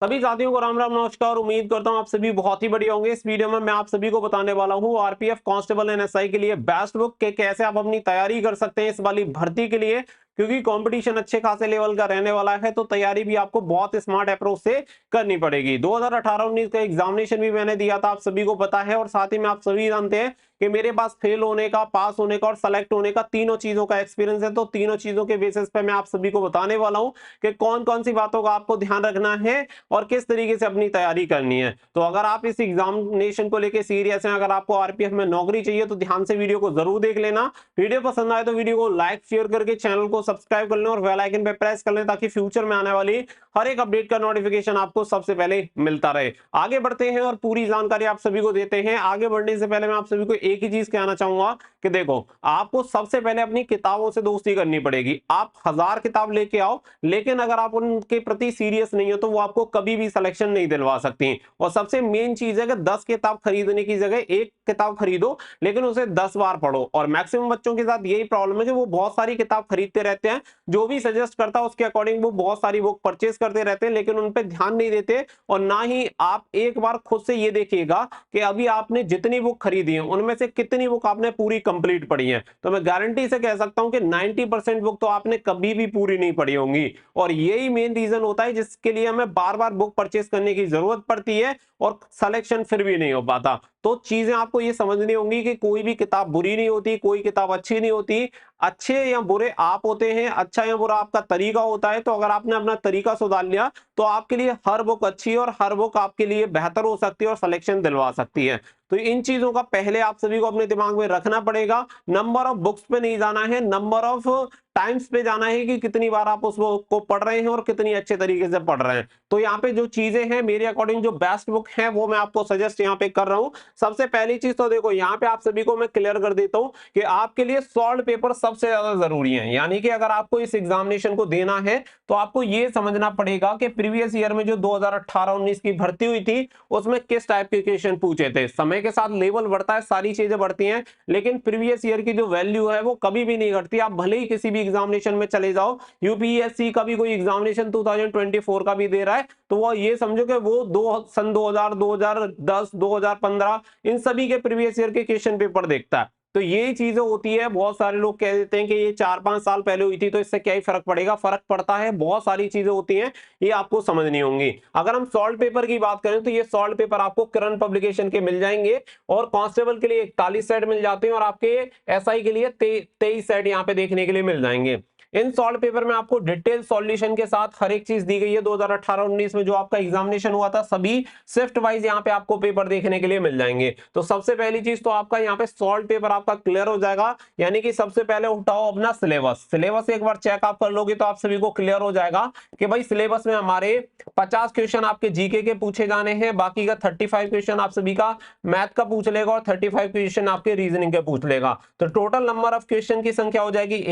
सभी साथियों को राम राम नमस्कार। उम्मीद करता हूं आप सभी बहुत ही बढ़िया होंगे। इस वीडियो में मैं आप सभी को बताने वाला हूं आरपीएफ कांस्टेबल एंड एसआई के लिए बेस्ट बुक के कैसे आप अपनी तैयारी कर सकते हैं इस वाली भर्ती के लिए, क्योंकि कंपटीशन अच्छे खासे लेवल का रहने वाला है। तो तैयारी भी आपको बहुत स्मार्ट अप्रोच से करनी पड़ेगी। 2018-19 का एग्जामिनेशन भी मैंने दिया था, आप सभी को पता है। और साथ ही में आप सभी जानते हैं कि मेरे पास फेल होने का, पास होने का और सेलेक्ट होने का तीनों चीजों का एक्सपीरियंस है। तो तीनों चीजों के बेसिस पे मैं आप सभी को बताने वाला हूं कि कौन कौन सी बातों का आपको ध्यान रखना है और किस तरीके से अपनी तैयारी करनी है। तो अगर आप इस एग्जामिनेशन को लेकर सीरियस हैं, अगर आपको आरपीएफ में नौकरी चाहिए तो ध्यान से वीडियो को जरूर देख लेना। वीडियो पसंद आए तो वीडियो को लाइक शेयर करके चैनल को सब्सक्राइब कर लें और बेल आइकन पे प्रेस कर लें, ताकि फ्यूचर में आने वाली हर एक अपडेट का नोटिफिकेशन आपको सबसे पहले मिलता रहे। आगे बढ़ते हैं और पूरी जानकारी आप सभी को देते हैं। आगे बढ़ने से पहले मैं आप सभी को एक ही चीज कहना चाहूंगा कि देखो, आपको सबसे पहले अपनी किताबों से दोस्ती करनी पड़ेगी। आप 1000 किताब लेके आओ, लेकिन अगर आप उनके प्रति सीरियस नहीं हो तो वो आपको कभी भी सिलेक्शन नहीं दिलवा सकती। और सबसे मेन चीज है कि 10 किताब खरीदने की जगह एक किताब खरीदो, लेकिन उसे 10 बार पढ़ो। और मैक्सिमम बच्चों के साथ यही प्रॉब्लम है कि वो बहुत सारी किताब खरीदते रहते हैं, जो भी सजेस्ट करता है उसके अकॉर्डिंग वो बहुत सारी बुक परचेस करते रहते हैं, लेकिन उन पर ध्यान नहीं देते। और ना ही आप एक बार खुद से ये देखिएगा कि अभी आपने जितनी बुक खरीदी है उनमें से कितनी बुक आपने पूरी कंप्लीट पढ़ी है। तो मैं गारंटी से कह सकता हूं कि 90% बुक तो आपने कभी भी पूरी नहीं पढ़ी होंगी। और यही मेन रीजन होता है जिसके लिए हमें बार बार बुक परचेस करने की जरूरत पड़ती है और सिलेक्शन फिर भी नहीं हो पाता। तो चीजें आपको ये समझनी होंगी कि कोई भी किताब बुरी नहीं होती, कोई किताब अच्छी नहीं होती। अच्छे या बुरे आप होते हैं, अच्छा या बुरा आपका तरीका होता है। तो अगर आपने अपना तरीका सुधार लिया तो आपके लिए हर बुक अच्छी है और हर बुक आपके लिए बेहतर हो सकती है और सिलेक्शन दिलवा सकती है। तो इन चीजों का पहले आप सभी को अपने दिमाग में रखना पड़ेगा। नंबर ऑफ बुक्स पे नहीं जाना है, नंबर ऑफ टाइम्स पे जाना है कि कितनी बार आप उस बुक को पढ़ रहे हैं और कितनी अच्छे तरीके से पढ़ रहे हैं। तो यहाँ पे जो चीजें हैं मेरे अकॉर्डिंग जो बेस्ट बुक है वो मैं आपको सजेस्ट यहाँ पे कर रहा हूँ। सबसे पहली चीज तो देखो, यहाँ पे आप सभी को मैं क्लियर कर देता हूँ कि आपके लिए सॉल्व पेपर सबसे ज्यादा जरूरी है। यानी कि अगर आपको इस एग्जामिनेशन को देना है तो आपको ये समझना पड़ेगा कि प्रीवियस ईयर में जो 2018-19 की भर्ती हुई थी उसमें किस टाइप के क्वेश्चन पूछे थे। समय के साथ लेवल बढ़ता है, सारी चीजें बढ़ती हैं, लेकिन प्रीवियस ईयर की जो वैल्यू है वो कभी भी नहीं घटती। आप भले ही किसी भी एग्जामिनेशन में चले जाओ, यूपीएससी का भी कोई एग्जामिनेशन 2024 का भी दे रहा है तो वो ये समझो कि वो सन 2000, 2010, 2015 इन सभी के प्रीवियस ईयर के क्वेश्चन पेपर देखता है। तो ये चीजें होती है। बहुत सारे लोग कह देते हैं कि ये 4-5 साल पहले हुई थी तो इससे क्या ही फर्क पड़ेगा। फर्क पड़ता है, बहुत सारी चीजें होती हैं, ये आपको समझनी होंगी। अगर हम सॉल्व पेपर की बात करें तो ये सॉल्व पेपर आपको किरण पब्लिकेशन के मिल जाएंगे और कांस्टेबल के लिए 41 सेट मिल जाते हैं और आपके एसआई के लिए 23 सेट यहाँ पे देखने के लिए मिल जाएंगे। इन सॉल्व पेपर में आपको डिटेल सॉल्यूशन के साथ हर एक चीज दी गई है। 2018-19 में जो आपका एग्जामिनेशन हुआ था सभी शिफ्ट वाइज यहाँ पे आपको पेपर देखने के लिए मिल जाएंगे। तो सबसे पहली चीज तो आपका यहाँ पे सॉल्व पेपर आपका क्लियर हो जाएगा। यानी कि सबसे पहले उठाओ अपना सिलेबस। सिलेबस एक बार चेक आप कर लोगे तो आप सभी को क्लियर हो जाएगा कि भाई सिलेबस में हमारे 50 क्वेश्चन आपके जीके के पूछे जाने हैं, बाकी का 35 क्वेश्चन आप सभी का मैथ का पूछ लेगा और 35 क्वेश्चन आपके रीजनिंग के पूछ लेगा। तो टोटल नंबर ऑफ क्वेश्चन की संख्या हो जाएगी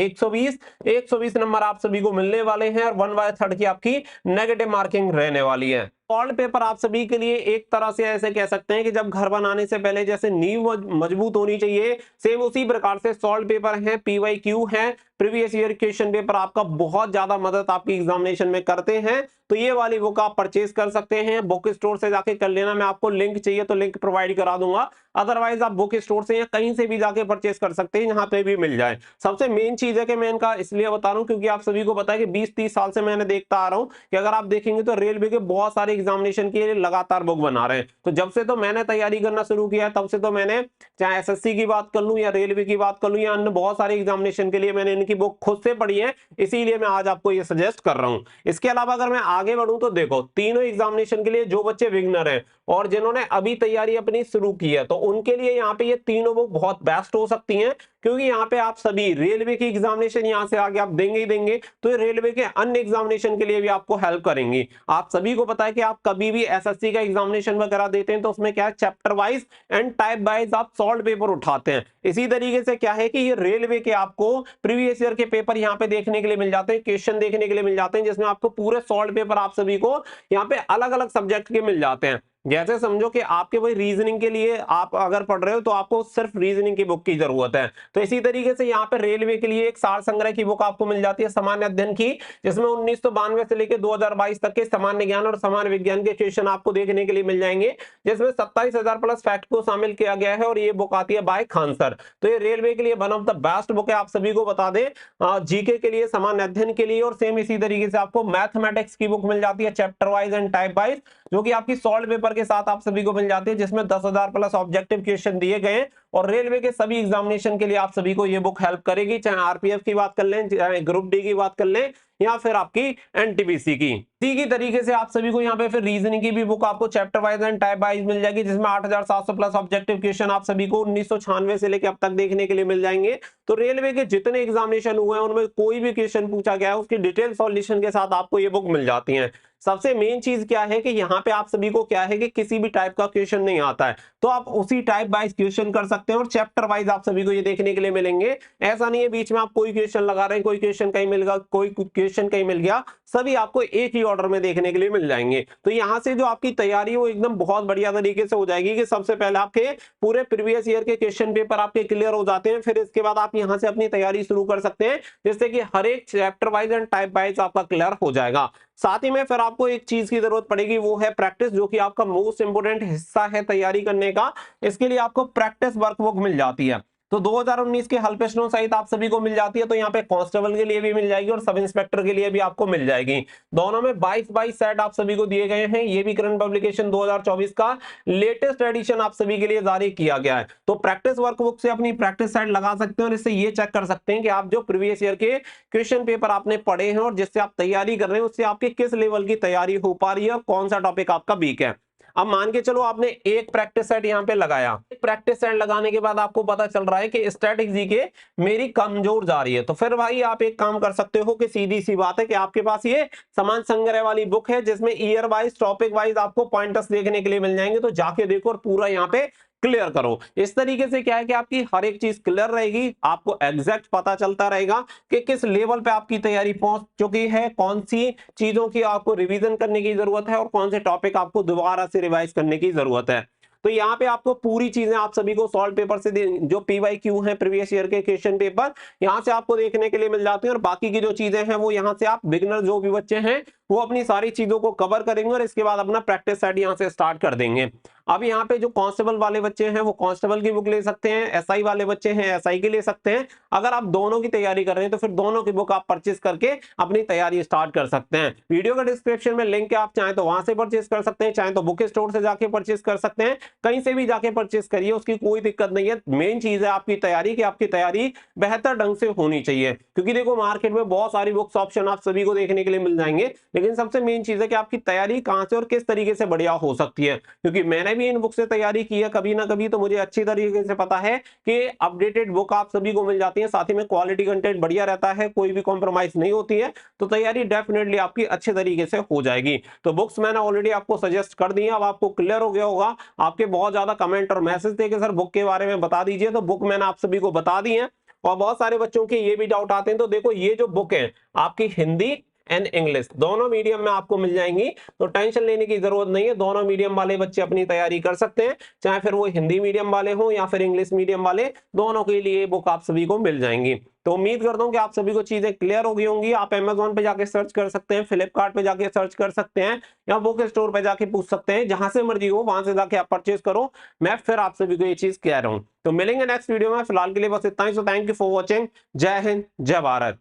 120 नंबर आप सभी को मिलने वाले हैं और 1/3 की आपकी नेगेटिव मार्किंग रहने वाली है। सॉल्व पेपर आप सभी के लिए एक तरह से ऐसे कह सकते हैं कि जब घर बनाने से पहले जैसे नींव मजबूत होनी चाहिए, सेम उसी प्रकार से सॉल्व पेपर है, पीवाईक्यू है, प्रीवियस ईयर क्वेश्चन पेपर आपका बहुत ज्यादा मदद आपकी एग्जामिनेशन में करते हैं। तो ये वाली बुक आप परचेज कर सकते हैं, बुक स्टोर से जाके कर लेना। मैं आपको लिंक चाहिए तो लिंक प्रोवाइड करा दूंगा, अदरवाइज आप बुक स्टोर से या कहीं से भी जाके परचेज कर सकते हैं, यहाँ पे भी मिल जाए। सबसे मेन चीज है कि मैं इनका इसलिए बता रहा हूँ क्योंकि आप सभी को पता है कि 20-30 साल से मैंने देखता आ रहा हूँ कि अगर आप देखेंगे तो रेलवे के बहुत सारे एग्जामिनेशन के लिए लगातार बुक बना रहे हैं। तो जब से तो मैंने तैयारी करना शुरू किया तब से तो मैंने, चाहे एसएससी की बात कर लूं या रेलवे की बात कर लूं या अन्य बहुत सारे एग्जामिनेशन के लिए, मैंने इनकी बुक खुद से पढ़ी है। इसीलिए मैं आज आपको ये सजेस्ट कर रहा हूं। इसके अलावा अगर मैं आगे बढ़ूं तो देखो, तीनों एग्जामिनेशन के लिए जो बच्चे बिगिनर हैं और जिन्होंने अभी तैयारी अपनी शुरू की है तो उनके लिए यहाँ पे ये तीनों बुक बहुत बेस्ट हो सकती हैं, क्योंकि यहाँ पे आप सभी रेलवे की एग्जामिनेशन यहाँ से आगे आप देंगे ही देंगे, तो ये रेलवे के अन्य एग्जामिनेशन के लिए भी आपको हेल्प करेंगी। आप सभी को पता है कि आप कभी भी एसएससी का एग्जामिनेशन वगैरह देते हैं तो उसमें क्या है, chapter wise and type wise आप सॉल्व पेपर उठाते हैं। इसी तरीके से क्या है कि ये रेलवे के आपको प्रीवियस ईयर के पेपर यहाँ पे देखने के लिए मिल जाते हैं, क्वेश्चन देखने के लिए मिल जाते हैं, जिसमें आपको पूरे सॉल्व पेपर आप सभी को यहाँ पे अलग अलग सब्जेक्ट के मिल जाते हैं। जैसे समझो कि आपके वही रीजनिंग के लिए आप अगर पढ़ रहे हो तो आपको सिर्फ रीजनिंग की बुक की जरूरत है। तो इसी तरीके से यहाँ पे रेलवे के लिए एक सार संग्रह की बुक आपको मिल जाती है सामान्य अध्ययन की, जिसमें 1992 से लेकर 2022 तक के सामान्य ज्ञान और सामान्य विज्ञान के क्वेश्चन आपको देखने के लिए मिल जाएंगे, जिसमें 27,000 प्लस फैक्ट को शामिल किया गया है और ये बुक आती है बाय खान सर। तो ये रेलवे के लिए one of the best book है, आप सभी को बता दें। जीके के लिए, सामान्य अध्ययन के लिए, और सेम इसी तरीके से आपको मैथमेटिक्स की बुक मिल जाती है chapter wise and type wise, जो कि आपकी सॉल्व पेपर के साथ आप सभी को मिल जाती है, जिसमें 10,000 प्लस ऑब्जेक्टिव क्वेश्चन दिए गए हैं। और रेलवे के सभी एग्जामिनेशन के लिए आप सभी को ये बुक हेल्प करेगी, चाहे आरपीएफ की बात कर लें, चाहे ग्रुप डी की बात कर लें, या फिर आपकी एनटीपीसी की। इसी की तरीके से आप सभी को यहाँ पे फिर रीजनिंग की भी बुक आपको chapter wise and type wise मिल जाएगी, जिसमें 8,700 प्लस ऑब्जेक्टिव क्वेश्चन आप सभी को 1996 से लेकर अब तक देखने के लिए मिल जाएंगे। तो रेलवे के जितने एग्जामिनेशन हुए हैं उनमें कोई भी क्वेश्चन पूछा गया है उसकी डिटेल सॉल्यूशन के साथ आपको ये बुक मिल जाती है। सबसे मेन चीज क्या है कि यहाँ पे आप सभी को क्या है कि किसी भी टाइप का क्वेश्चन नहीं आता है तो आप उसी टाइप वाइज क्वेश्चन कर सकते हैं, और चैप्टर वाइज आप सभी को ये देखने के लिए मिलेंगे। ऐसा नहीं है बीच में आप कोई क्वेश्चन लगा रहे हैं, कोई क्वेश्चन कहीं मिल गया, कोई क्वेश्चन कहीं मिल गया, सभी आपको एक ही ऑर्डर में देखने के लिए मिल जाएंगे। तो यहाँ से जो आपकी तैयारी है वो एकदम बहुत बढ़िया तरीके से हो जाएगी कि सबसे पहले आपके पूरे प्रीवियस ईयर के क्वेश्चन पेपर आपके क्लियर हो जाते हैं, फिर इसके बाद आप यहाँ से अपनी तैयारी शुरू कर सकते हैं, जिससे कि हर एक chapter wise and type wise आपका क्लियर हो जाएगा। साथ ही में फिर आपको एक चीज की जरूरत पड़ेगी, वो है प्रैक्टिस, जो कि आपका मोस्ट इंपोर्टेंट हिस्सा है तैयारी करने का। इसके लिए आपको प्रैक्टिस वर्कबुक मिल जाती है, तो 2019 के हल प्रश्नों सहित आप सभी को मिल जाती है। तो यहाँ पे कांस्टेबल के लिए भी मिल जाएगी और सब इंस्पेक्टर के लिए भी आपको मिल जाएगी। दोनों में 22 सेट आप सभी को दिए गए हैं। ये भी करंट पब्लिकेशन 2024 का लेटेस्ट एडिशन आप सभी के लिए जारी किया गया है। तो प्रैक्टिस वर्कबुक से अपनी प्रैक्टिस सेट लगा सकते हैं और इससे ये चेक कर सकते हैं कि आप जो प्रीवियस ईयर के क्वेश्चन पेपर आपने पढ़े हैं और जिससे आप तैयारी कर रहे हैं उससे आपके किस लेवल की तैयारी हो पा रही है और कौन सा टॉपिक आपका वीक है। अब मान के चलो आपने एक प्रैक्टिस सेट यहाँ पे लगाया, एक प्रैक्टिस सेट लगाने के बाद आपको पता चल रहा है कि स्ट्रेटजी के मेरी कमजोर जा रही है, तो फिर भाई आप एक काम कर सकते हो कि सीधी सी बात है कि आपके पास ये समान संग्रह वाली बुक है, जिसमें ईयर वाइज टॉपिक वाइज आपको पॉइंटर्स देखने के लिए मिल जाएंगे। तो जाके देखो और पूरा यहाँ पे क्लियर करो। इस तरीके से क्या है कि आपकी हर एक चीज क्लियर रहेगी, आपको एग्जैक्ट पता चलता रहेगा कि किस लेवल पे आपकी तैयारी पहुंच चुकी है, कौन सी चीजों की आपको रिवीजन करने की जरूरत है और कौन से टॉपिक आपको दोबारा से रिवाइज करने की जरूरत है। तो यहाँ पे आपको पूरी चीजें आप सभी को सॉल्व पेपर से जो पीवाईक्यू है प्रीवियस ईयर के क्वेश्चन पेपर यहाँ से आपको देखने के लिए मिल जाते हैं, और बाकी की जो चीजें हैं वो यहाँ से आप बिगिनर जो भी बच्चे हैं वो अपनी सारी चीजों को कवर करेंगे और इसके बाद अपना प्रैक्टिस सेट यहाँ से स्टार्ट कर देंगे। अब यहाँ पे जो कांस्टेबल वाले बच्चे हैं वो कांस्टेबल की बुक ले सकते हैं, एसआई वाले बच्चे हैं एसआई की ले सकते हैं। अगर आप दोनों की तैयारी कर रहे हैं तो फिर दोनों की बुक आप परचेस करके अपनी तैयारी स्टार्ट कर सकते हैं। वीडियो का डिस्क्रिप्शन में लिंक है, आप चाहे तो वहां से परचेस कर सकते हैं, चाहे तो बुक स्टोर से जाके परचेस कर सकते हैं, कहीं से भी जाके परचेस करिए, उसकी कोई दिक्कत नहीं है। मेन चीज है आपकी तैयारी की आपकी तैयारी बेहतर ढंग से होनी चाहिए, क्योंकि देखो मार्केट में बहुत सारी बुक्स ऑप्शन आप सभी को देखने के लिए मिल जाएंगे, लेकिन सबसे मेन चीज है कि आपकी तैयारी कहां से और किस तरीके से बढ़िया हो सकती है। क्योंकि मैंने भी इन बुक से तैयारी की है कभी ना कभी, तो मुझे अच्छी तरीके से पता है कि अपडेटेड बुक आप सभी को मिल जाती है, साथ ही में क्वालिटी कंटेंट बढ़िया रहता है, कोई भी कॉम्प्रोमाइज नहीं होती है, तो तैयारी डेफिनेटली आपकी अच्छे तरीके से हो जाएगी। तो बुक्स मैंने ऑलरेडी आपको सजेस्ट कर दी है, अब आपको क्लियर हो गया होगा। आपके बहुत ज्यादा कमेंट और मैसेज थे कि सर बुक के बारे में बता दीजिए, तो बुक मैंने आप सभी को बता दी है। और बहुत सारे बच्चों के ये भी डाउट आते हैं, तो देखो ये जो बुक है आपकी हिंदी एंड इंग्लिश दोनों मीडियम में आपको मिल जाएंगी, तो टेंशन लेने की जरूरत नहीं है। दोनों मीडियम वाले बच्चे अपनी तैयारी कर सकते हैं, चाहे फिर वो हिंदी मीडियम वाले हो या फिर इंग्लिश मीडियम वाले, दोनों के लिए बुक आप सभी को मिल जाएंगी। तो उम्मीद करता हूं कि आप सभी को चीजें क्लियर हो गई होंगी। आप अमेज़न पे जाके सर्च कर सकते हैं, फ्लिपकार्ट पे जाके सर्च कर सकते हैं, या बुक स्टोर पे जाके पूछ सकते हैं, जहां से मर्जी हो वहां से जाके आप परचेज करो। मैं फिर आप सभी को ये चीज कह रहा हूं। तो मिलेंगे नेक्स्ट वीडियो में, फिलहाल के लिए बस इतना ही। So thank you for watching. जय हिंद, जय भारत।